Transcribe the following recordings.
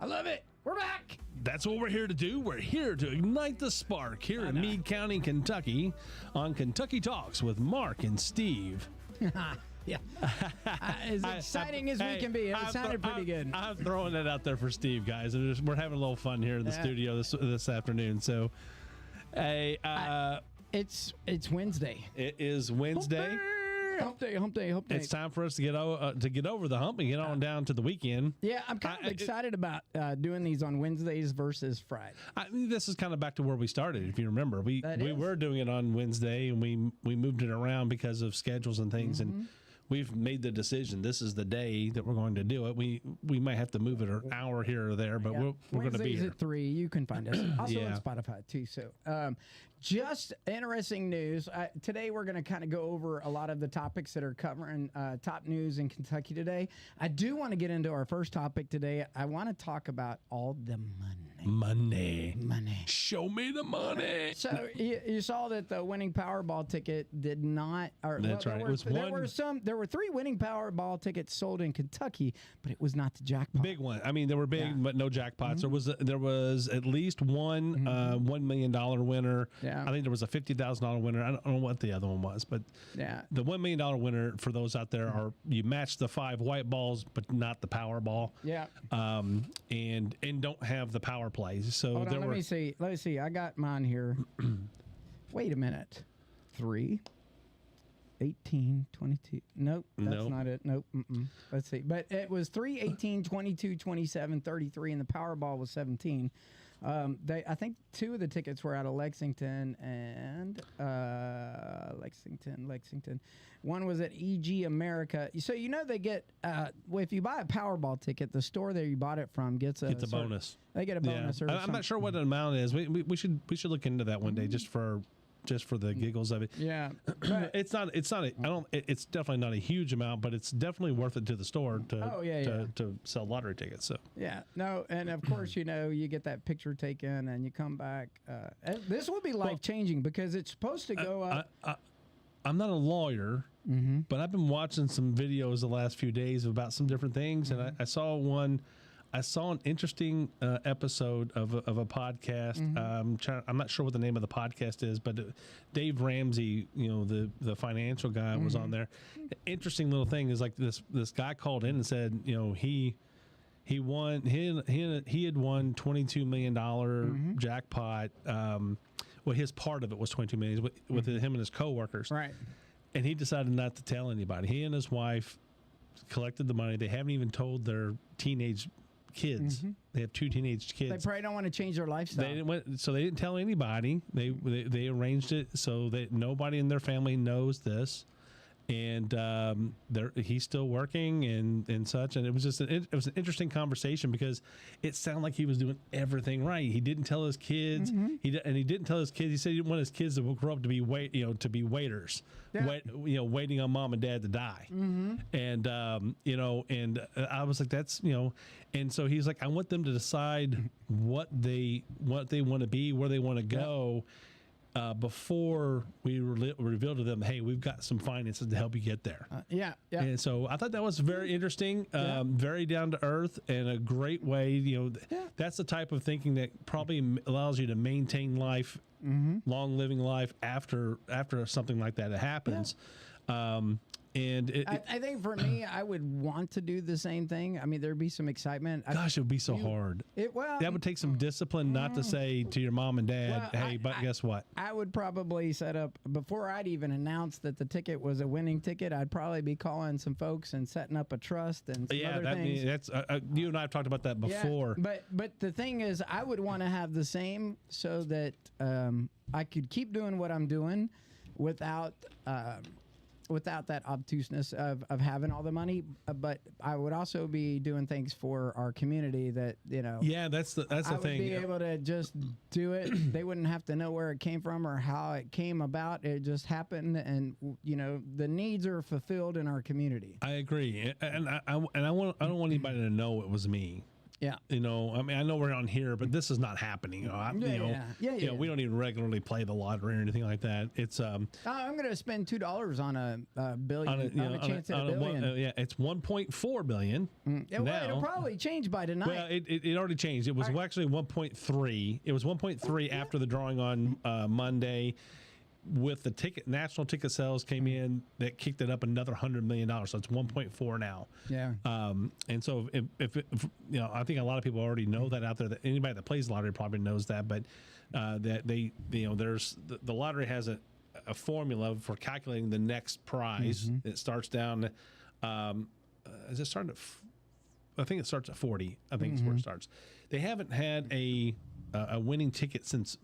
I love it. We're back. That's what we're here to do. We're here to ignite the spark here in Meade County, Kentucky, on Kentucky Talks with Mark and Steve. Yeah. As exciting as we can be. It sounded pretty good. I'm throwing that out there for Steve, guys. We're having a little fun here in the studio this afternoon. So, it's Wednesday. It is Wednesday. Hump day. It's time for us to get over the hump and get on down to the weekend. Yeah, I'm kind of excited about doing these on Wednesdays versus Friday. I mean, this is kind of back to where we started. If you remember, we were doing it on Wednesday, and we moved it around because of schedules and things, and we've made the decision. This is the day that we're going to do it. We might have to move it an hour here or there, but we're going to be here at 3. You can find us also on Spotify too. So, just interesting news. Today we're going to kind of go over a lot of the topics that are covering top news in Kentucky today. I do want to get into our first topic today. I want to talk about all the money. Money. Show me the money. So you saw that the winning Powerball ticket did not. That's right. There were 3 winning Powerball tickets sold in Kentucky, but it was not the jackpot. Big one. I mean, they were big, but no jackpots. There was at least one $1 million winner. Yeah. I think there was a $50,000 winner. I don't know what the other one was, but the $1 million winner, for those out there, are you match the 5 white balls, but not the Powerball. Yeah. And don't have the power plays. So hold on, let me see. I got mine here. Wait a minute. 3, 18, 22. Nope, that's not it. Nope. Let's see. But it was 3, 18, 22, 27, 33, and the Powerball was 17. I think 2 of the tickets were out of Lexington and Lexington. One was at EG America. So they get if you buy a Powerball ticket, the store that you bought it from gets a bonus. They get a bonus. Yeah. I'm not sure what the amount is. We should look into that one day just for the giggles of it. Yeah. It's definitely not a huge amount, but it's definitely worth it to the store to sell lottery tickets. So yeah. No, and of course, you get that picture taken and you come back. This will be life-changing because it's supposed to go up. I'm not a lawyer, but I've been watching some videos the last few days about some different things, and I saw one. I saw an interesting episode of a podcast. I'm not sure what the name of the podcast is, but Dave Ramsey, the financial guy, was on there. Interesting little thing is like this guy called in and said, he won he had won $22 million jackpot. Well, his part of it was $22 million with him and his coworkers, right? And he decided not to tell anybody. He and his wife collected the money. They haven't even told their teenage kids. They have 2 teenage kids. They probably don't want to change their lifestyle. They didn't tell anybody. They arranged it so that nobody in their family knows this. And he's still working and such. And it was just an interesting conversation because it sounded like he was doing everything right. He didn't tell his kids. He didn't tell his kids. He said he didn't want his kids to grow up to be waiters, waiting on mom and dad to die. And I was like, that's and so he's like, I want them to decide what they want to be, where they want to go. Before we reveal to them, hey, we've got some finances to help you get there. And so I thought that was very interesting, very down to earth, and a great way. That's the type of thinking that probably allows you to maintain life, long living life after something like that happens. And I think for me, I would want to do the same thing. I mean, there'd be some excitement. Gosh, it would be so hard. That would take some discipline not to say to your mom and dad, hey, but guess what? I would probably set up, before I'd even announce that the ticket was a winning ticket, I'd probably be calling some folks and setting up a trust and some other things. That's you and I have talked about that before. But the thing is, I would want to have the same so that I could keep doing what I'm doing without that obtuseness of having all the money, but I would also be doing things for our community that Yeah, that's the thing. I would be able to just do it. They wouldn't have to know where it came from or how it came about. It just happened, and the needs are fulfilled in our community. I agree, and I don't want anybody to know it was me. Yeah. You know, I mean, I know we're on here, but this is not happening. You know, Yeah. we don't even regularly play the lottery or anything like that. It's I'm going to spend $2 on a billion, on a chance at a billion. yeah, it's 1.4 billion. Yeah, well, it'll probably change by tonight. Well, it already changed. It was actually 1.3. It was 1.3 after the drawing on Monday. With the national ticket sales came in, that kicked it up another $100 million. So it's 1.4 now. Yeah. And so if you know, I think a lot of people already know that out there. That anybody that plays lottery probably knows that. But that they, you know, there's the lottery has a formula for calculating the next prize. It starts down. Is it starting at? I think it starts at 40. I think is where it starts. They haven't had a winning ticket since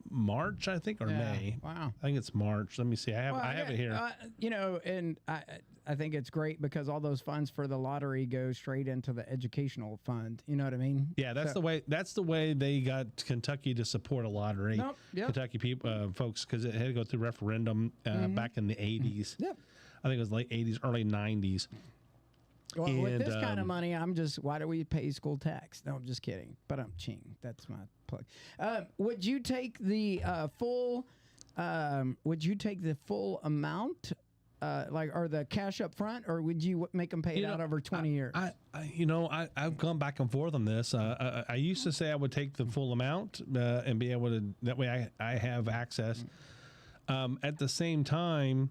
March, I think, or May. Wow. I think it's March. Let me see. I have it here. You know, and I think it's great because all those funds for the lottery go straight into the educational fund. You know what I mean? Yeah, that's the way. That's the way they got Kentucky to support a lottery. Nope. Yep. Kentucky people, folks, because it had to go through referendum back in the 80s. Yep. I think it was late 80s, early 90s. Well, with this kind of money, why do we pay school tax? No, I'm just kidding. But I'm cheating. That's my plug. Would you take the full? Would you take the full amount, or the cash up front, or would you make them pay it out over 20 years? I've gone back and forth on this. I used to say I would take the full amount and be able to. That way, I have access. At the same time.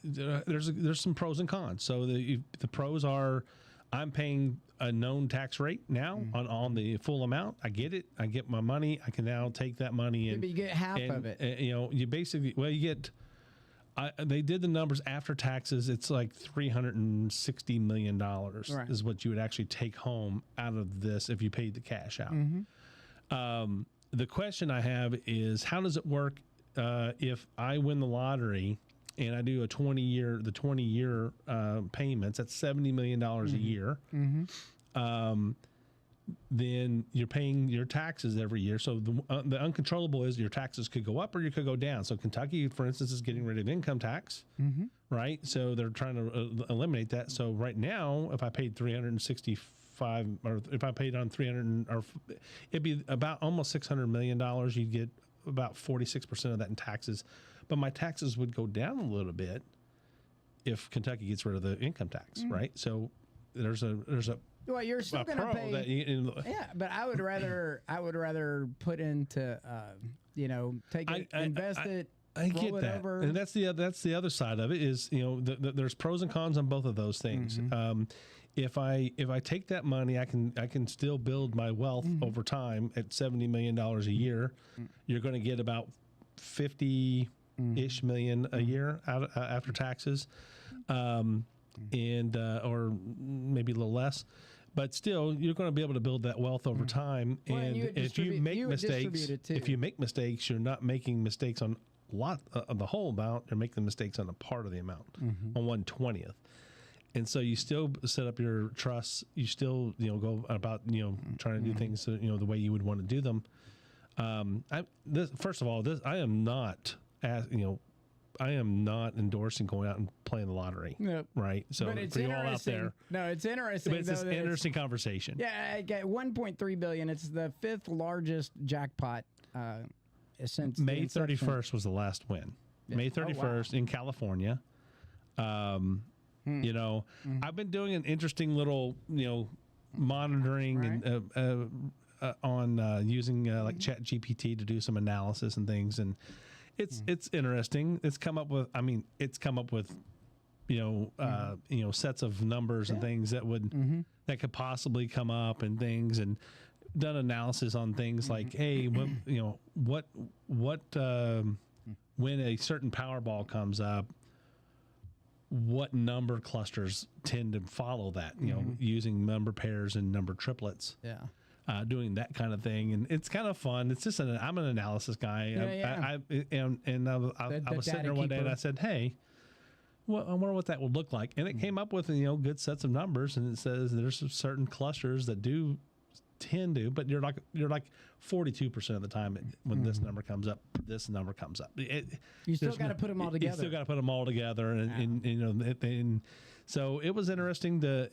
There's some pros and cons. So the pros are, I'm paying a known tax rate now on the full amount. I get it. I get my money. I can now take that money and you get half of it. You know, you basically you get. They did the numbers after taxes. It's like $360 million is what you would actually take home out of this if you paid the cash out. The question I have is, how does it work if I win the lottery? And I do the 20 year payments, that's $70 million a year. Then you're paying your taxes every year. So the uncontrollable is your taxes could go up or you could go down. So Kentucky, for instance, is getting rid of income tax, right? So they're trying to eliminate that. So right now, if I paid 365, or if I paid on 300, or it'd be about almost $600 million. You'd get about 46% of that in taxes. But my taxes would go down a little bit if Kentucky gets rid of the income tax, right? So there's a well, you're still going to pay. Yeah, but I would rather put into take it, invest it. I get that, and that's the other side of it is there's pros and cons on both of those things. If I take that money, I can still build my wealth over time at $70 million a year. You're going to get about 50-ish million a year out after taxes, and or maybe a little less, but still you're going to be able to build that wealth over time. Well, and if you make mistakes, you're not making mistakes on a lot of the whole amount. You're making mistakes on a part of the amount, on 1/20th. And so you still set up your trusts. You still go about trying to do things the way you would want to do them. First of all, I am not I am not endorsing going out and playing the lottery. Nope. Right. So but it's for you all out there, no, it's interesting. But it's an interesting conversation. Yeah, I get $1.3 billion. It's the 5th largest jackpot since May 31st was the last win. Yeah. May 31st in California. I've been doing an interesting little monitoring and on using like ChatGPT to do some analysis and things, and it's interesting. It's come up with sets of numbers and things that would that could possibly come up and things, and done analysis on things like, hey, when a certain Powerball comes up, what number clusters tend to follow that, using number pairs and number triplets. Yeah. Doing that kind of thing, and it's kind of fun. It's just I'm an analysis guy. I was sitting there one day and I said, "Hey, I wonder what that would look like." And it came up with good sets of numbers, and it says there's some certain clusters that do tend to, but you're like 42% of the time when this number comes up, this number comes up. You still got to put them all together. You still got to put them all together, and So it was interesting to,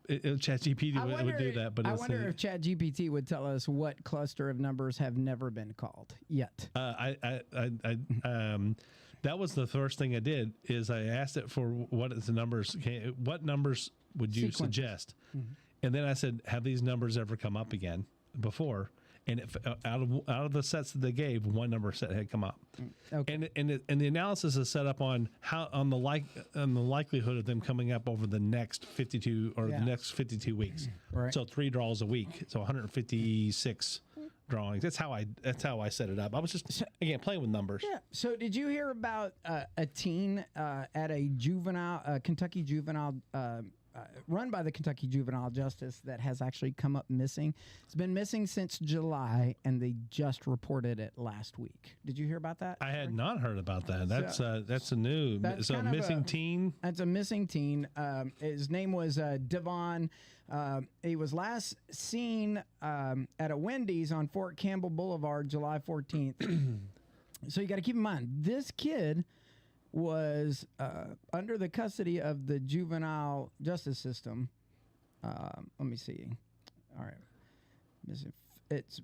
ChatGPT would do that. But I wonder if ChatGPT would tell us what cluster of numbers have never been called yet. That was the first thing I did is I asked it for what numbers would you suggest? Mm-hmm. And then I said, have these numbers ever come up again before? And out of the sets that they gave, one number set had come up. Okay. And the analysis is set up on the likelihood of them coming up over the next 52 or the next 52 weeks. Right. So 3 draws a week. So 156 drawings. That's how I set it up. I was just again playing with numbers. Yeah. So did you hear about a teen at a Kentucky juvenile run by the Kentucky Juvenile Justice that has actually come up missing? It's been missing since July, and they just reported it last week. Did you hear about that? I had not heard about that. That's a new. So missing teen. That's a missing teen. His name was Devon. He was last seen at a Wendy's on Fort Campbell Boulevard, July 14th. So you got to keep in mind, this kid was under the custody of the juvenile justice system. Let me see. All right.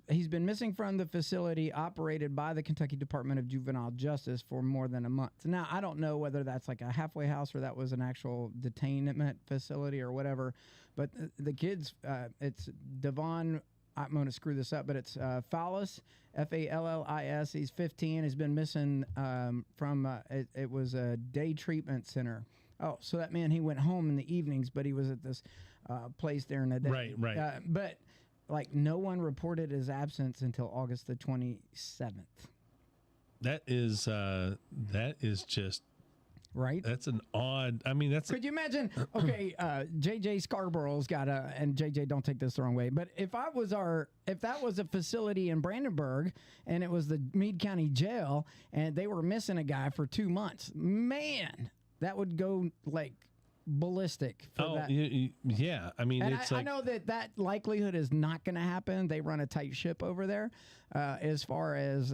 He's been missing from the facility operated by the Kentucky Department of Juvenile Justice for more than a month. Now, I don't know whether that's like a halfway house or that was an actual detainment facility or whatever, but the kid's, it's Devon, I'm going to screw this up, but it's Fallis, Fallis. He's 15. He's been missing from, it was a day treatment center. Oh, so that meant he went home in the evenings, but he was at this place there in the day. Right. But like no one reported his absence until August the 27th. That is just right. That's an odd. I mean, that's. Could you imagine? Okay, JJ Scarborough's got and JJ, don't take this the wrong way, but if that was a facility in Brandenburg and it was the Meade County Jail and they were missing a guy for 2 months, man, that would go like ballistic for that. Yeah. I mean, I know that likelihood is not going to happen. They run a tight ship over there as far as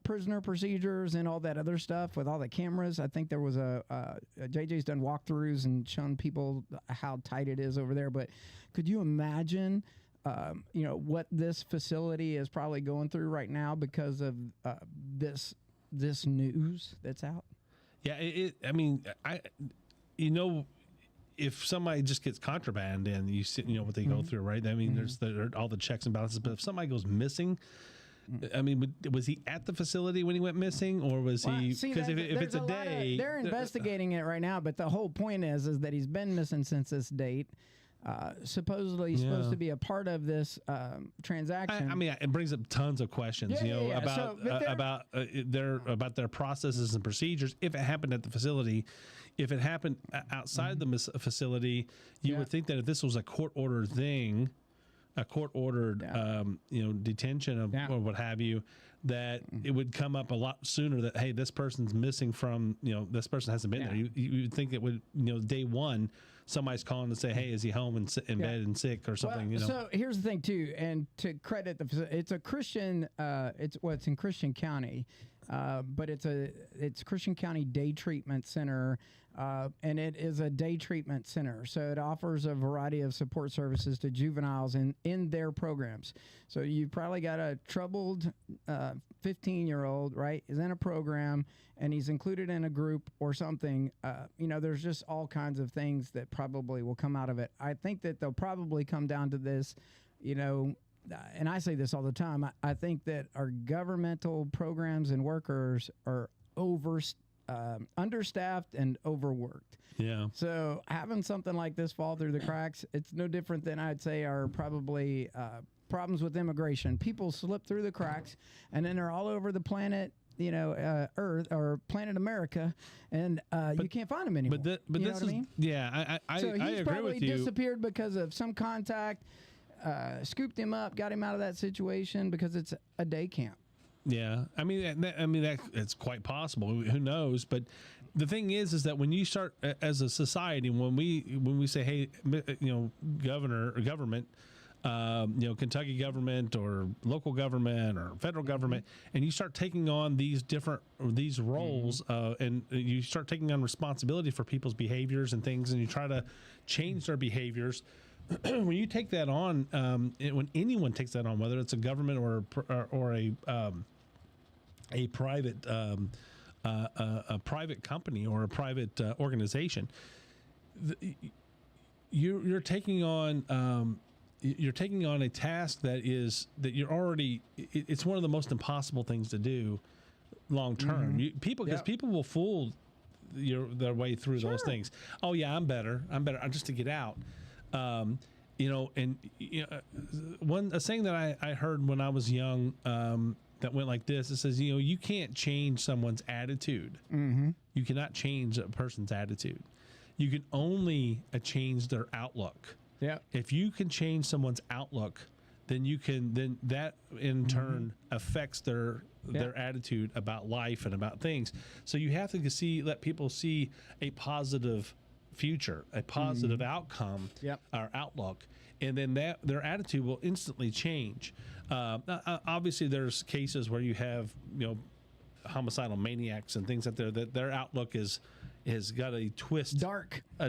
prisoner procedures and all that other stuff with all the cameras. I think there was JJ's done walkthroughs and shown people how tight it is over there. But could you imagine, what this facility is probably going through right now because of this news that's out? Yeah. If somebody just gets contraband and you see, what they go through, right? I mean, there's all the checks and balances, but if somebody goes missing, I mean, was he at the facility when he went missing, or was he? Because if it's a day, they're investigating it right now. But the whole point is that he's been missing since this date. Supposedly he's supposed to be a part of this transaction. I mean, it brings up tons of questions, about their processes and procedures. If it happened at the facility, if it happened outside the facility, you would think that if this was a court-ordered thing, a court-ordered, detention of or what have you, that it would come up a lot sooner that, hey, this person's missing from, this person hasn't been there. You would think it would, day one, somebody's calling to say, hey, is he home and in bed and sick or something, Well, so here's the thing, too, and to credit it's a Christian, it's in Christian County, but it's Christian County Day Treatment Center, and it is a day treatment center. So it offers a variety of support services to juveniles in their programs. So you probably got a troubled 15-year-old, right, is in a program, and he's included in a group or something. There's just all kinds of things that probably will come out of it. I think that they'll probably come down to this, and I say this all the time, I think that our governmental programs and workers are understaffed and overworked. Yeah. So having something like this fall through the cracks, it's no different than I'd say are probably problems with immigration. People slip through the cracks, and then they're all over the planet, Earth or planet America, and you can't find them anymore. But this is, yeah, I agree with you. So he's probably disappeared because of some contact. Scooped him up, got him out of that situation because it's a day camp. Yeah, I mean, it's quite possible. Who knows? But the thing is that when you start as a society, when we say, hey, governor or government, Kentucky government or local government or federal government, and you start taking on these roles, and you start taking on responsibility for people's behaviors and things, and you try to change their behaviors. When you take that on, when anyone takes that on, whether it's a government or a private a private company or a private organization, you're taking on a task that you're already. It's one of the most impossible things to do long term. People will fool their way through those things. Oh yeah, I'm better. Just to get out. A saying that I heard when I was young that went like this. It says, you can't change someone's attitude. You cannot change a person's attitude. You can only change their outlook. Yeah. If you can change someone's outlook, then that in turn affects their attitude about life and about things. So you have to let people see a positive future, a positive outcome, or outlook, and then their attitude will instantly change. Obviously, there's cases where you have homicidal maniacs and things out there that their outlook has got a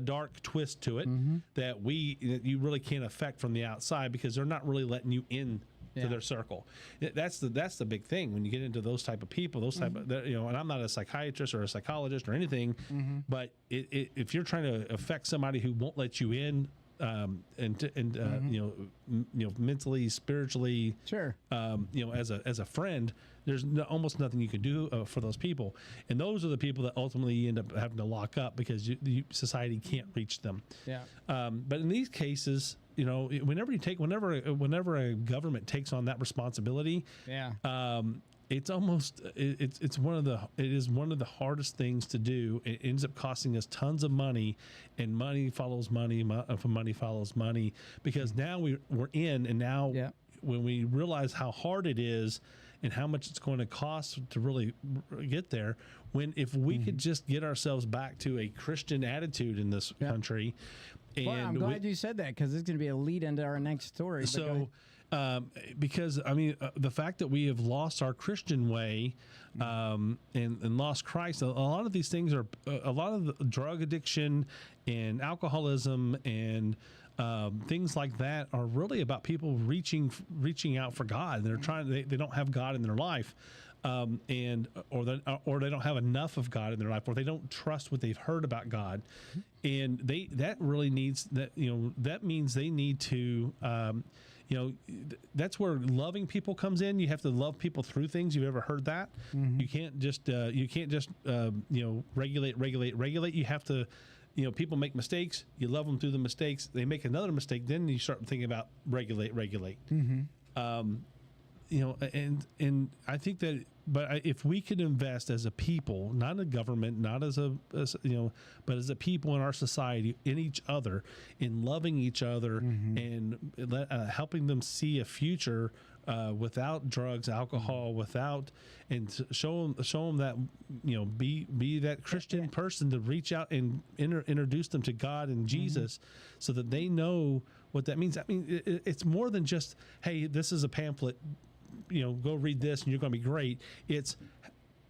dark twist to it that you really can't affect from the outside because they're not really letting you in to their circle. That's the big thing when you get into those type of people, and I'm not a psychiatrist or a psychologist or anything, but if you're trying to affect somebody who won't let you in, mentally, spiritually, as a friend, there's almost nothing you can do for those people, and those are the people that ultimately you end up having to lock up because society can't reach them. But in these cases, whenever a government takes on that responsibility, it's one of the hardest things to do. It ends up costing us tons of money, and money follows money. Money follows money because now we're in, and now when we realize how hard it is and how much it's going to cost to really get there, if we could just get ourselves back to a Christian attitude in this country. And I'm glad you said that because it's going to be a lead into our next story. So. Because the fact that we have lost our Christian way and lost Christ, a lot of these things are a lot of the drug addiction and alcoholism and things like that are really about people reaching out for God. They're they don't have God in their life. Or they don't have enough of God in their life, or they don't trust what they've heard about God, and that means they need to. That's where loving people comes in. You have to love people through things. You've ever heard that? You can't just regulate. You have to. People make mistakes. You love them through the mistakes. They make another mistake, then you start thinking about regulate. And I think that, but if we could invest as a people, not a government, not but as a people in our society, in each other, in loving each other, and helping them see a future without drugs, alcohol, and show them that be that Christian person to reach out and introduce them to God and Jesus, so that they know what that means. I mean, it's more than just, hey, this is a pamphlet. Go read this and you're going to be great. It's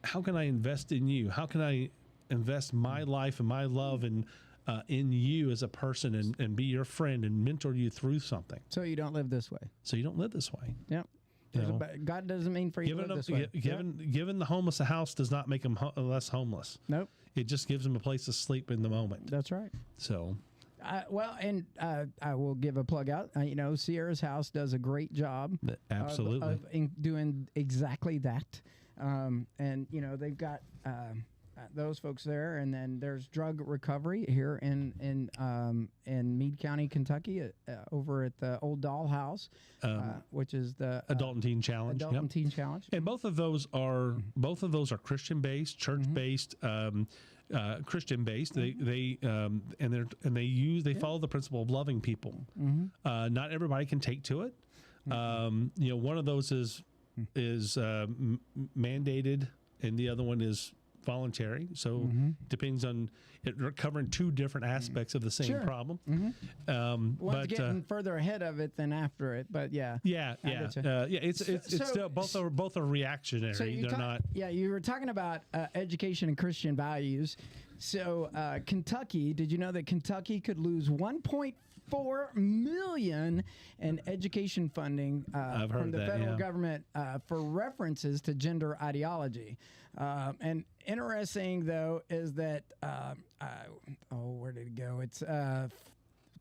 how can I invest in you? How can I invest my life and my love and in you as a person and be your friend and mentor you through something. So you don't live this way. Yeah. God doesn't mean for you to live this way. Giving the homeless a house does not make them less homeless. Nope. It just gives them a place to sleep in the moment. That's right. So. I will give a plug out. Sierra's House does a great job. Absolutely. Of doing exactly that. They've got those folks there, and then there's drug recovery here in Meade County, Kentucky, over at the Old Doll House, which is the Adult and Teen Challenge. Teen Challenge. And both of those are Christian based, church based. Christian based. They follow the principle of loving people. Not everybody can take to it. One of those is mandated, and the other one is voluntary. So depends on it covering two different aspects of the same Sure. problem. One's But getting further ahead of it than after it, but yeah. yeah. It's So- still both are reactionary. So you They're not. Yeah, you were talking about education and Christian values. So Kentucky, did you know that Kentucky could lose 1.4 million in education funding I've from heard the that, federal yeah. government for references to gender ideology? And interesting though is that where did it go? It's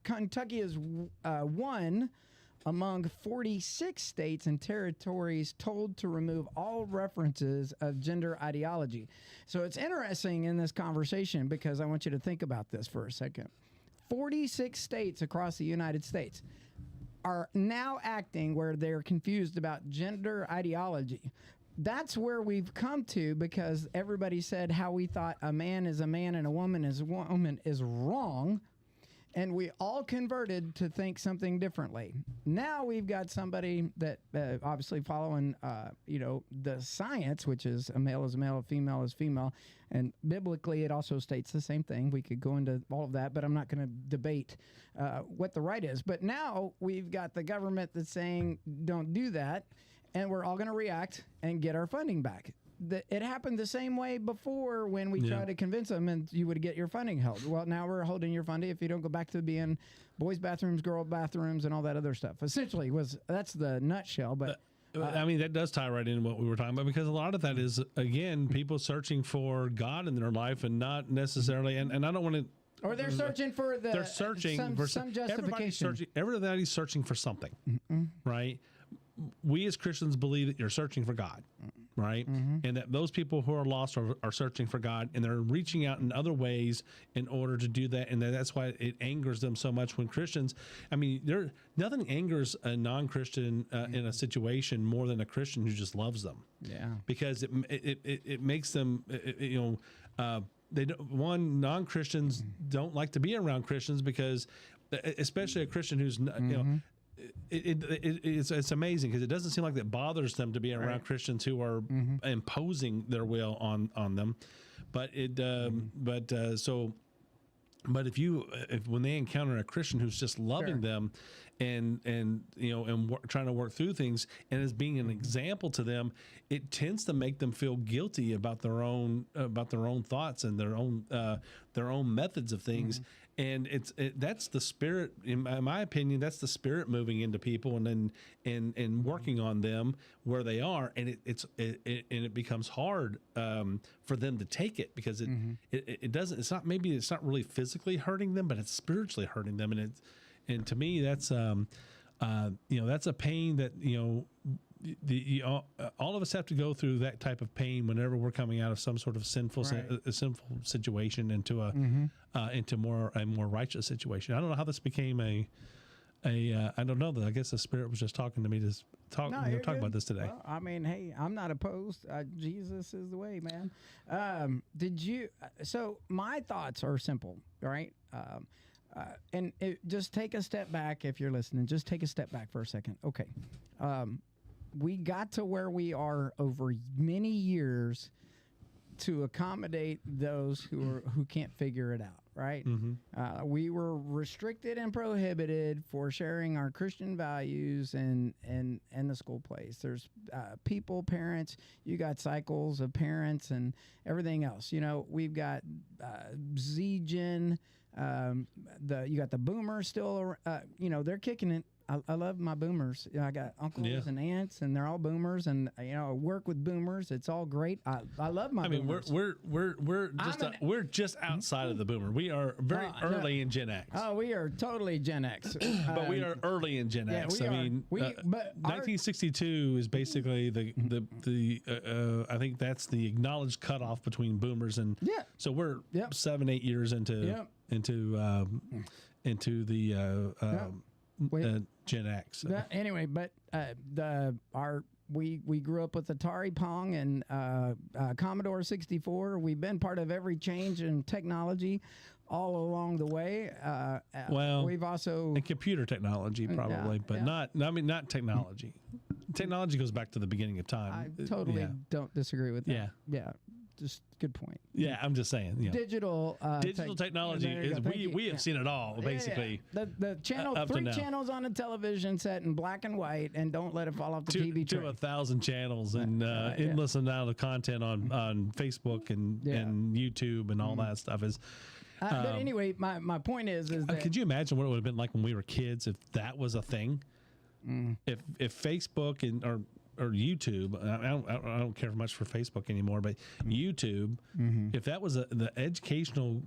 Kentucky is one among 46 states and territories told to remove all references of gender ideology. So it's interesting in this conversation because I want you to think about this for a second. 46 states across the United States are now acting where they're confused about gender ideology. That's where we've come to because everybody said how we thought a man is a man and a woman is a woman is wrong. And we all converted to think something differently. Now we've got somebody that obviously following, the science, which is a male is a male, a female is female. And biblically, it also states the same thing. We could go into all of that, but I'm not going to debate what the right is. But now we've got the government that's saying, don't do that. And we're all going to react and get our funding back. It happened the same way before when we tried to convince them and you would get your funding held. Well, now we're holding your funding if you don't go back to being boys' bathrooms, girl bathrooms, and all that other stuff. Essentially, that's the nutshell. But I mean, that does tie right into what we were talking about because a lot of that is, again, people searching for God in their life and not necessarily, and I don't want to. Or they're searching for the. They're searching for some justification. Everybody's searching for something, right? We as Christians believe that you're searching for God, right? And that those people who are lost are searching for God, and they're reaching out in other ways in order to do that. And that's why it angers them so much when Christians, I mean, nothing angers a non-Christian in a situation more than a Christian who just loves them. Yeah. Because it makes them, non-Christians don't like to be around Christians because, especially a Christian who's, it's amazing because it doesn't seem like that bothers them to be around Christians who are imposing their will on them, but when they encounter a Christian who's just loving them and trying to work through things and as being an example to them, it tends to make them feel guilty about their own thoughts and their own methods of things. And that's the Spirit, in my opinion, that's the Spirit moving into people and working on them where they are, and it becomes hard for them to take it because it's not really physically hurting them, but it's spiritually hurting them, and to me that's that's a pain that all of us have to go through that type of pain whenever we're coming out of some sort of sinful situation into a more righteous situation. I don't know how this became I don't know. I guess the Spirit was just talking to me to talk about this today. Well, I mean, hey, I'm not opposed. Jesus is the way, man. So my thoughts are simple, right? And just take a step back if you're listening. Just take a step back for a second. Okay. We got to where we are over many years to accommodate those who can't figure it out, right? We were restricted and prohibited for sharing our Christian values in the school place. There's parents, you got cycles of parents and everything else. We've got Z-Gen, you got the boomers still, they're kicking it. I love my boomers. I got uncles and aunts, and they're all boomers. And I work with boomers. It's all great. I love my. boomers. We're just outside of the boomer. We are very early in Gen X. Oh, we are totally Gen X. But we are early in Gen X. We I are. mean, 1962 is basically the I think that's the acknowledged cutoff between boomers and So we're 7-8 years into the Gen X. So. Anyway, but we grew up with Atari Pong and Commodore 64. We've been part of every change in technology all along the way. We've also and computer technology probably, but not technology. Technology goes back to the beginning of time. I totally don't disagree with that. Yeah. just good point. Yeah, I'm just saying. You know, Digital technology there you is go. Thank you. we have seen it all basically. The channel, up to 3 now. channels on a television set in black and white, and don't let it fall off the TV to tray. 1,000 channels and endless amount of content on Facebook and YouTube and all that stuff is. But anyway, my point is that Could you imagine what it would have been like when we were kids if that was a thing? If Facebook and or YouTube, I don't care much for Facebook anymore, but YouTube, if that was the educational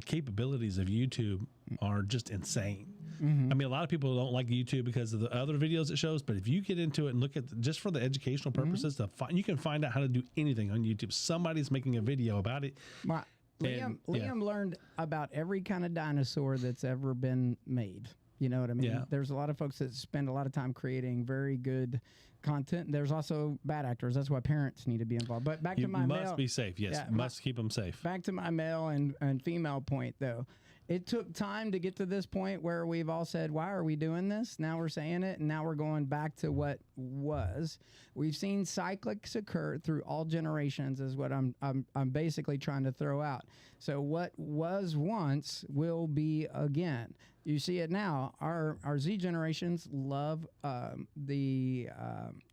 capabilities of YouTube are just insane. I mean, a lot of people don't like YouTube because of the other videos it shows, but if you get into it and look at just for the educational purposes, you can find out how to do anything on YouTube. Somebody's making a video about it. Well, Liam learned about every kind of dinosaur that's ever been made. You know what I mean? Yeah. There's a lot of folks that spend a lot of time creating very good content. There's also bad actors. That's why parents need to be involved. But back to my must be safe. Yes, must keep them safe. Back to my male and female point, though. It took time to get to this point where we've all said, why are we doing this? Now we're saying it, and now we're going back to what was. We've seen cyclics occur through all generations is what I'm basically trying to throw out. So what was once will be again. You see it now. Our Z generations love the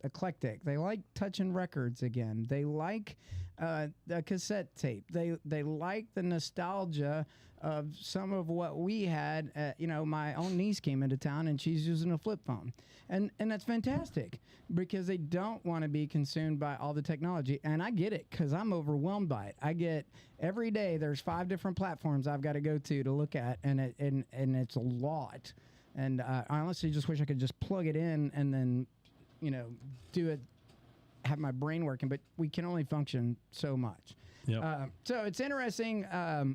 eclectic. They like touching records again. They like the cassette tape. They like the nostalgia of some of what we had. My own niece came into town and she's using a flip phone, and that's fantastic because they don't want to be consumed by all the technology. And I get it because I'm overwhelmed by it. I get every day there's 5 different platforms I've got to go to look at, and it's a lot. And I honestly just wish I could just plug it in and then, do it, have my brain working. But we can only function so much. Yep. So it's interesting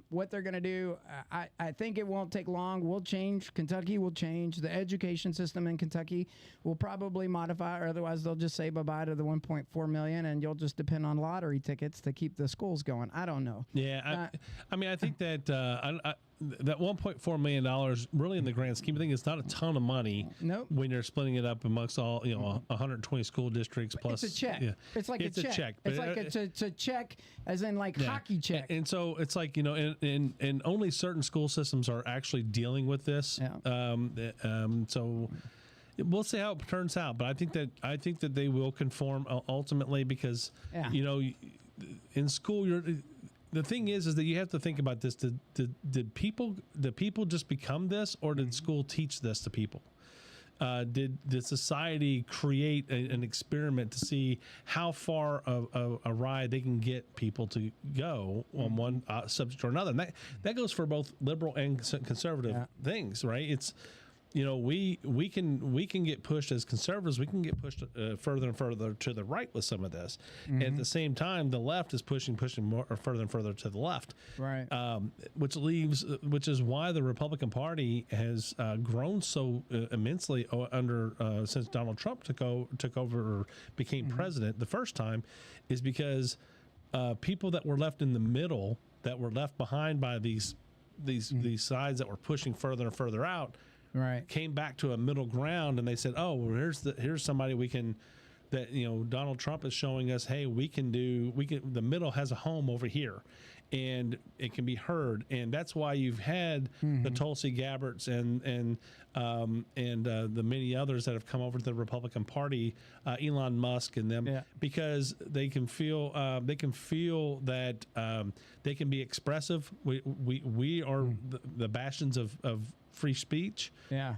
what they're going to do. I think it won't take long. We'll change. Kentucky will change. The education system in Kentucky will probably modify, or otherwise they'll just say bye-bye to the $1.4 million, and you'll just depend on lottery tickets to keep the schools going. I don't know. Yeah, I think that that $1.4 million, really in the grand scheme of things, it's not a ton of money. Nope. When you're splitting it up amongst all 120 school districts plus. It's a check. Yeah, it's like it's a check. It's like it's a check, as in like hockey check. And so it's like and only certain school systems are actually dealing with this. Yeah. So we'll see how it turns out, but I think that they will conform ultimately because in school the thing is that you have to think about this. Did people just become this, or did school teach this to people? Did society create an experiment to see how far a ride they can get people to go on one subject or another? And that goes for both liberal and conservative things, right? It's we can get pushed as conservatives. We can get pushed further and further to the right with some of this, and at the same time, the left is pushing more or further and further to the left. Right. Which is why the Republican Party has grown so immensely under since Donald Trump took over or became president the first time, is because people that were left in the middle, that were left behind by these sides that were pushing further and further out. Right. Came back to a middle ground, and they said, "Oh, well, here's somebody we can." That Donald Trump is showing us, hey, the middle has a home over here, and it can be heard, and that's why you've had the Tulsi Gabbards and the many others that have come over to the Republican Party, Elon Musk and them, because they can feel that they can be expressive. We are the bastions of free speech. Yeah.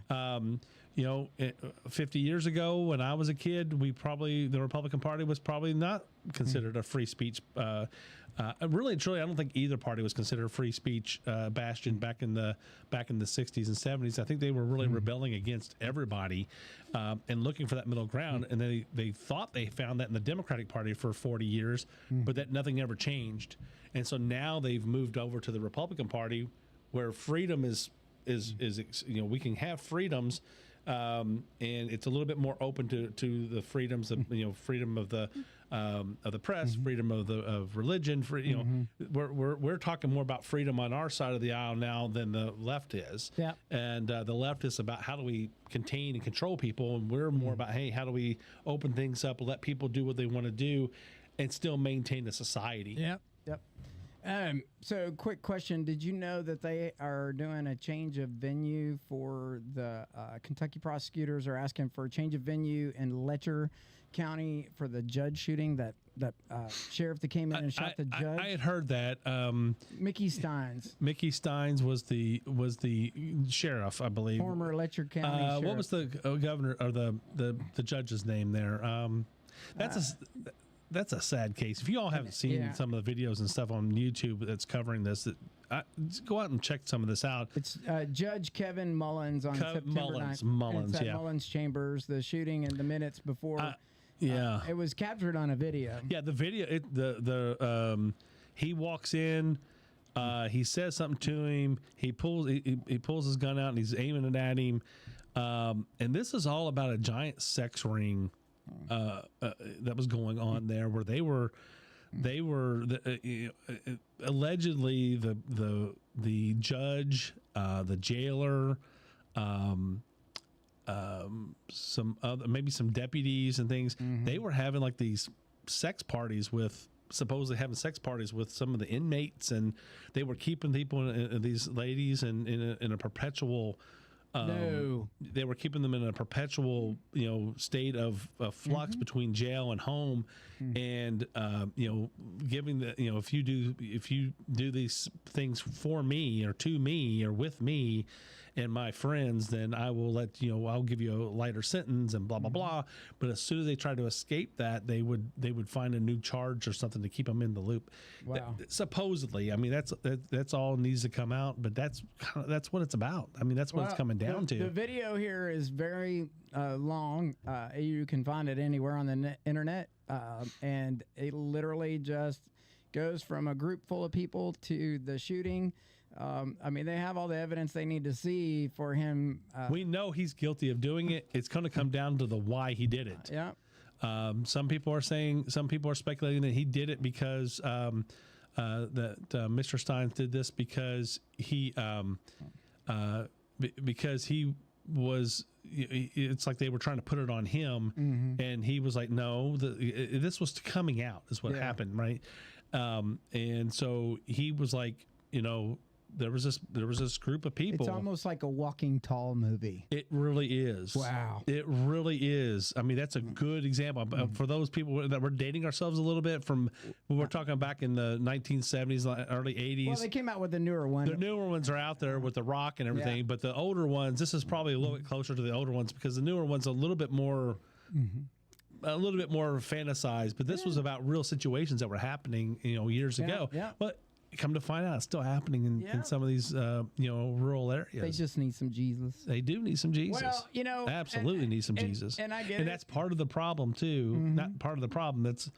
50 years ago when I was a kid, the Republican Party was probably not considered a free speech. Really and truly, I don't think either party was considered a free speech bastion back in the 60s and 70s. I think they were really rebelling against everybody and looking for that middle ground. And they thought they found that in the Democratic Party for 40 years, but that nothing ever changed. And so now they've moved over to the Republican Party, where freedom is we can have freedoms. And it's a little bit more open to the freedoms of freedom of the press, freedom of religion. We're talking more about freedom on our side of the aisle now than the left is. Yeah. And the left is about how do we contain and control people, and we're more about, hey, how do we open things up, let people do what they want to do. and still maintain a society. Yep. So, quick question: did you know that they are doing a change of venue for the Kentucky prosecutors are asking for a change of venue in Letcher County for the judge shooting that sheriff that came in and shot the judge? I had heard that. Mickey Steins. Mickey Steins was the sheriff, I believe. Former Letcher County sheriff. What was the governor or the judge's name there? That's a sad case. If you all haven't seen some of the videos and stuff on YouTube that's covering this, just go out and check some of this out. It's Judge Kevin Mullins on September 9th. Mullins, it's at Mullins Chambers. The shooting and the minutes before. It was captured on a video. Yeah, the video. He walks in. He says something to him. He pulls his gun out and he's aiming it at him. And this is all about a giant sex ring that was going on there, where they were allegedly the judge, the jailer, some other, maybe some deputies and things. They were having like these sex parties supposedly having sex parties with some of the inmates, and they were keeping people these ladies in a perpetual. They were keeping them in a perpetual, state of flux between jail and home, and giving if you do these things for me or to me or with me and my friends, then I will I'll give you a lighter sentence and blah blah blah. But as soon as they tried to escape that, they would find a new charge or something to keep them in the loop. Wow. Supposedly, I mean that's all needs to come out, but that's what it's about. I mean that's what it's coming down to. The video here is very long. You can find it anywhere on the internet, and it literally just goes from a group full of people to the shooting. I mean, they have all the evidence they need to see for him. We know he's guilty of doing it. It's going to come down to the why he did it. Yeah. Some people are speculating that he did it because Mr. Steins did this because he was. It's like they were trying to put it on him, and he was like, "No, this was coming out is what happened, right?" And so he was like, there was this group of people. It's almost like a Walking Tall movie. It really is. Wow. It really is. I mean, that's a good example for those people that were dating ourselves a little bit from when we're talking back in the 1970s, early 80s. Well, they came out with the newer one. The newer ones are out there with The Rock and everything, but the older ones, this is probably a little bit closer to the older ones because the newer ones a little bit more. A little bit more fantasized, but this was about real situations that were happening, years ago. Yeah. But come to find out, it's still happening in some of these, rural areas. They just need some Jesus. They do need some Jesus. Well, absolutely need some Jesus. And I get it. And that's part of the problem too. Not part of the problem. That's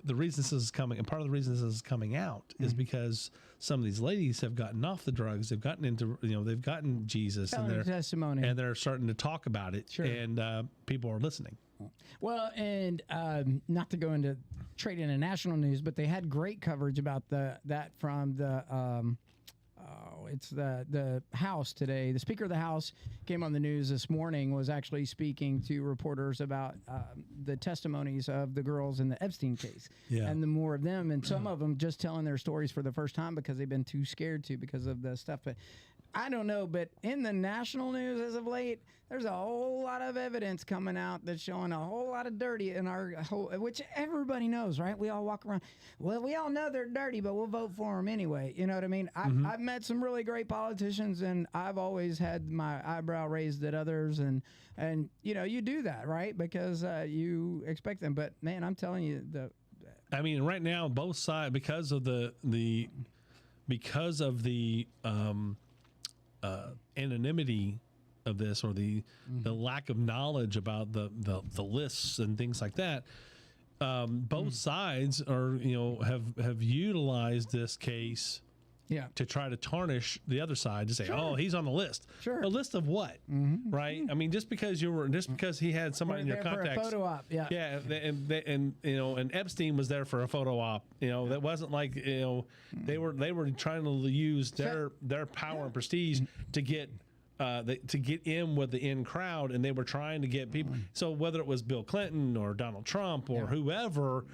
the reason this is coming. And part of the reason this is coming out is because some of these ladies have gotten off the drugs. They've gotten into, they've gotten Jesus, Telling their testimony, and they're starting to talk about it. Sure. And people are listening. Well, and not to go into trade international news, but they had great coverage about that from the it's the House today. The Speaker of the House came on the news this morning, was actually speaking to reporters about the testimonies of the girls in the Epstein case, and the more of them, and some of them just telling their stories for the first time because they've been too scared to because of the stuff. But I don't know, but in the national news as of late, there's a whole lot of evidence coming out that's showing a whole lot of dirty in our whole, which everybody knows, right? We all walk around, well, we all know they're dirty, but we'll vote for them anyway. You know what I mean? I've met some really great politicians, and I've always had my eyebrow raised at others, and you do that, right? Because you expect them. But man, I'm telling you, I mean, right now, both sides, because of the anonymity of this, or the lack of knowledge about the lists and things like that, both sides are have utilized this case to try to tarnish the other side, to say, oh, he's on the list. Sure. A list of what? Right? I mean, just because he had somebody in your contacts, for a photo op, and Epstein was there for a photo op. That wasn't like they were trying to use their power and prestige to get in with the in crowd, and they were trying to get people. So whether it was Bill Clinton or Donald Trump or whoever,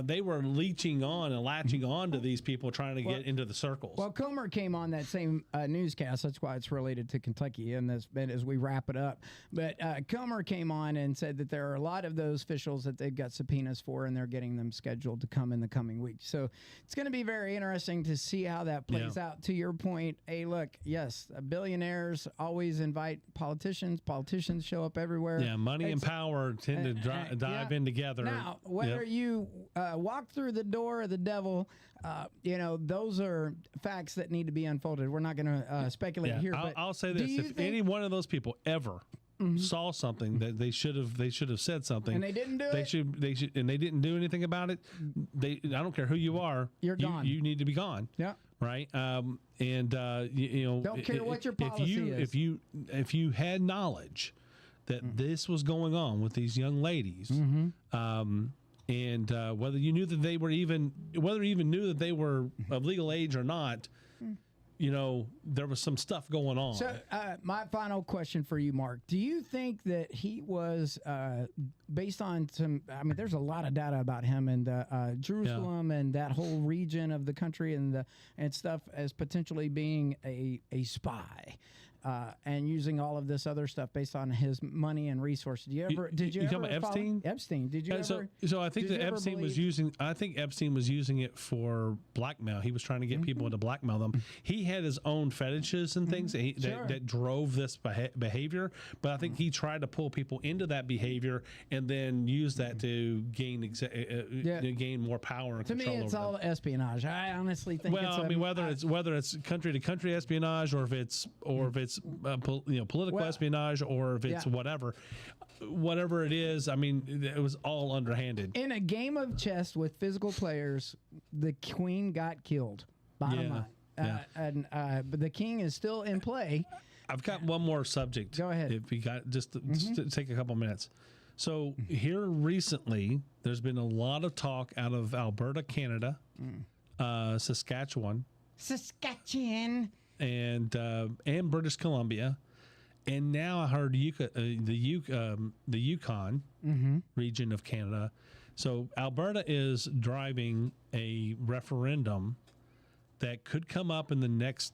they were leeching on and latching on to these people trying to get into the circles. Well, Comer came on that same newscast. That's why it's related to Kentucky in this bit as we wrap it up. But Comer came on and said that there are a lot of those officials that they've got subpoenas for, and they're getting them scheduled to come in the coming weeks. So it's going to be very interesting to see how that plays out. To your point, hey, look, yes, billionaires always invite politicians. Politicians show up everywhere. Yeah, money and power tend to dive in together. Now, whether you walk through the door of the devil, those are facts that need to be unfolded. We're not going to speculate here. I'll say this: if any one of those people ever saw something that they should have said something, and they didn't do they should, and they didn't do anything about it. I don't care who you are. You're gone. You need to be gone. Yeah. Right. Don't care what your policy is. If you had knowledge that this was going on with these young ladies, and whether you knew that they were whether you even knew that they were of legal age or not, there was some stuff going on. So my final question for you, Mark, do you think that he was based on there's a lot of data about him and Jerusalem and that whole region of the country and stuff as potentially being a spy. And using all of this other stuff based on his money and resources. Did you ever talking about Epstein? Epstein. Did you ever? So I think that Epstein was using. I think Epstein was using it for blackmail. He was trying to get people to blackmail them. He had his own fetishes and things that drove this behavior. But I think he tried to pull people into that behavior and then use that to gain gain more power and control. To me, it's all espionage. I honestly think. Whether it's country to country espionage or if it's political espionage or if it's whatever it is, it was all underhanded. In a game of chess with physical players, the queen got killed. Bottom line. But the king is still in play. I've got one more subject. Go ahead. If we got just to take a couple minutes. So here recently, there's been a lot of talk out of Alberta, Canada, Saskatchewan, and British Columbia, and now I heard the Yukon region of Canada. So Alberta is driving a referendum that could come up in the next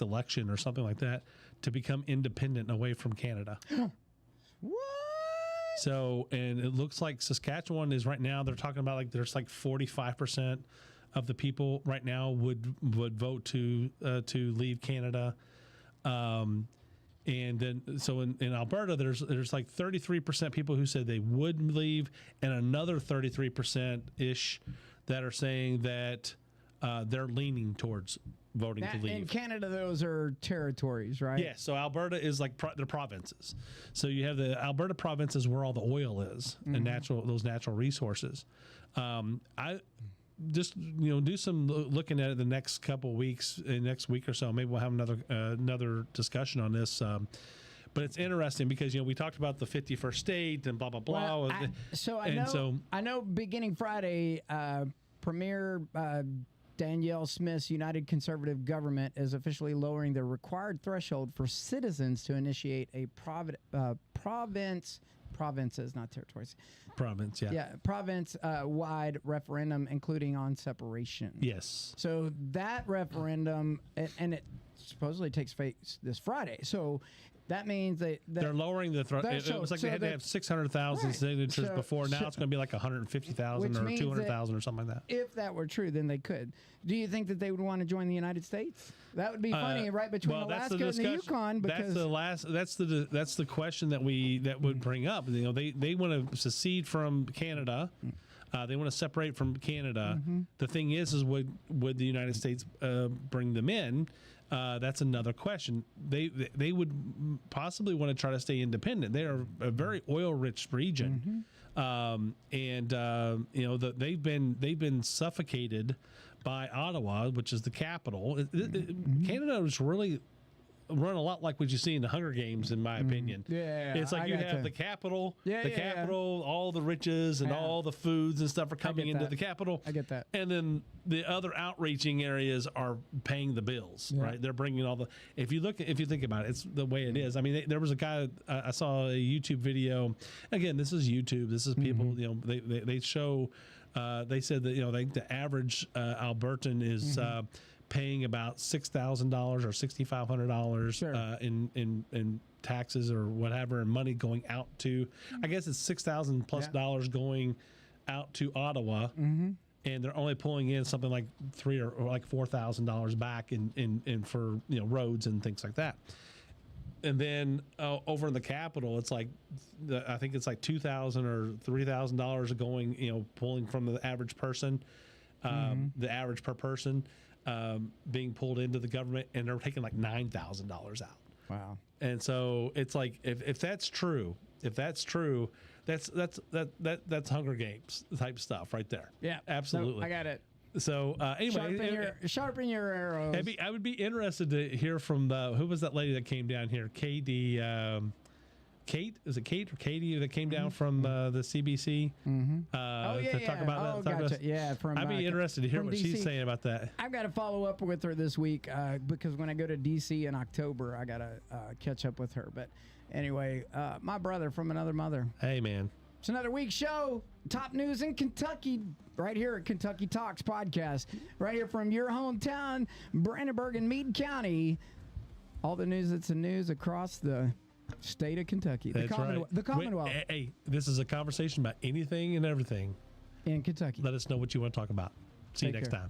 election or something like that to become independent away from Canada. What? So, and it looks like Saskatchewan is right now. They're talking about there's 45% of the people right now would vote to leave Canada, and then so in Alberta there's 33% people who said they would leave, and another 33% ish that are saying that they're leaning towards voting to leave. In Canada, those are territories, right? Yeah. So Alberta is they're provinces. So you have the Alberta provinces where all the oil is and those natural resources. I just do some looking at it the next couple of weeks, next week or so. Maybe we'll have another discussion on this. But it's interesting because we talked about the 51st state and blah blah blah. Well, I know beginning Friday, Premier Danielle Smith's United Conservative Government is officially lowering the required threshold for citizens to initiate a provinces, not territories. Province, yeah. Yeah, province-wide referendum, including on separation. Yes. So that referendum, and it supposedly takes place this Friday. So that means that they're lowering the threshold. It was like they had to have 600,000 signatures before. Now it's going to be like 150,000 or 200,000 or something like that. If that were true, then they could. Do you think that they would want to join the United States? That would be funny, right between Alaska and the Yukon. Because that's the question that would bring up. They want to secede from Canada. They want to separate from Canada. The thing is would the United States bring them in? That's another question. They would possibly want to try to stay independent. They are a very oil-rich region, they've been suffocated by Ottawa, which is the capital. Canada was really run a lot like what you see in the Hunger Games, in my opinion. Yeah, it's like I you gotcha. have the Capitol, Yeah, the yeah. Capitol, all the riches and Yeah. all the foods and stuff are coming get into that. the Capitol. I get that. And then the other outreaching areas are paying the bills, Yeah. right? They're bringing all the. If you think about it, it's the way it is. I mean, there was a guy I saw a YouTube video. Again, this is YouTube. This is people. Mm-hmm. You know, they show. They said that the average Albertan is Mm-hmm. paying about $6,000 or $6,500 Sure. in taxes or whatever, and money going out to. I guess it's $6,000 plus Yeah. dollars going out to Ottawa. Mm-hmm. And they're only pulling in something like $3,000 or like $4,000 back in for roads and things like that. And then over in the Capitol, it's like I think it's like $2,000 or $3,000 going pulling from the average person, the average per person being pulled into the government, and they're taking like $9,000 out. Wow. And so it's like if that's true, that's Hunger Games type stuff right there. Yeah. Absolutely. So I got it. So anyway, Sharpen your arrows. I would be interested to hear from who was that lady that came down here? Katie, Kate? Is it Kate or Katie that came down from the CBC? Mm-hmm. To talk about that. Gotcha. Yeah, I'd be interested to hear from what she's DC. saying about that. I've got to follow up with her this week because when I go to DC in October, I got to catch up with her. But anyway, my brother from another mother. Hey, man. It's another week's show. Top news in Kentucky, right here at Kentucky Talks Podcast, right here from your hometown, Brandenburg and Meade County. All the news that's in news across the state of Kentucky. That's right. The Commonwealth Hey, this is a conversation about anything and everything. in Kentucky. Let us know what you want to talk about. See you Take next care. time.